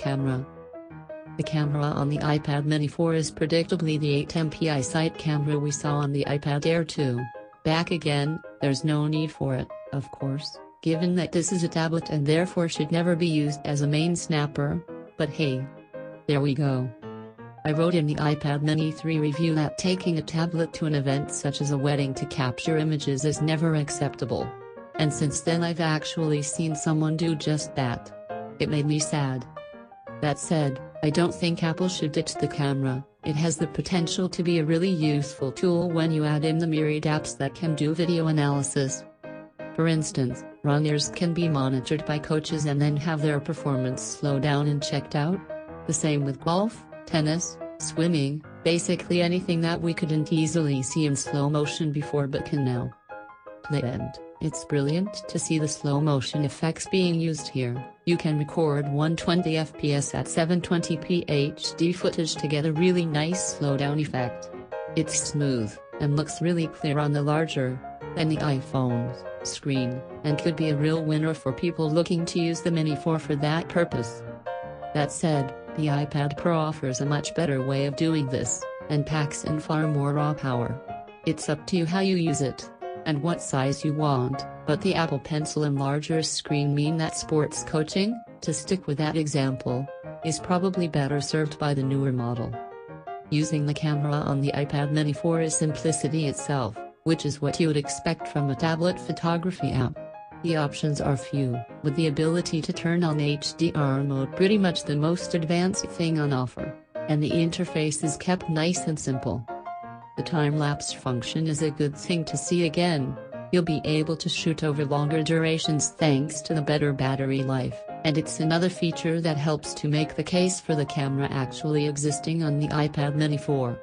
camera. The camera on the iPad mini 4 is predictably the 8MP iSight camera we saw on the iPad Air 2. Back again, there's no need for it, of course, given that this is a tablet and therefore should never be used as a main snapper, but hey. There we go. I wrote in the iPad mini 3 review that taking a tablet to an event such as a wedding to capture images is never acceptable. And since then I've actually seen someone do just that. It made me sad. That said, I don't think Apple should ditch the camera. It has the potential to be a really useful tool when you add in the myriad apps that can do video analysis. For instance, runners can be monitored by coaches and then have their performance slowed down and checked out. The same with golf, tennis, swimming, basically anything that we couldn't easily see in slow motion before but can now. To the end, it's brilliant to see the slow motion effects being used here. You can record 120 FPS at 720p HD footage to get a really nice slowdown effect. It's smooth, and looks really clear on the larger than the iPhone's screen, and could be a real winner for people looking to use the Mini 4 for that purpose. That said, the iPad Pro offers a much better way of doing this, and packs in far more raw power. It's up to you how you use it, and what size you want, but the Apple Pencil and larger screen mean that sports coaching, to stick with that example, is probably better served by the newer model. Using the camera on the iPad mini 4 is simplicity itself, which is what you would expect from a tablet photography app. The options are few, with the ability to turn on HDR mode pretty much the most advanced thing on offer, and the interface is kept nice and simple. The time-lapse function is a good thing to see again. You'll be able to shoot over longer durations thanks to the better battery life, and it's another feature that helps to make the case for the camera actually existing on the iPad mini 4.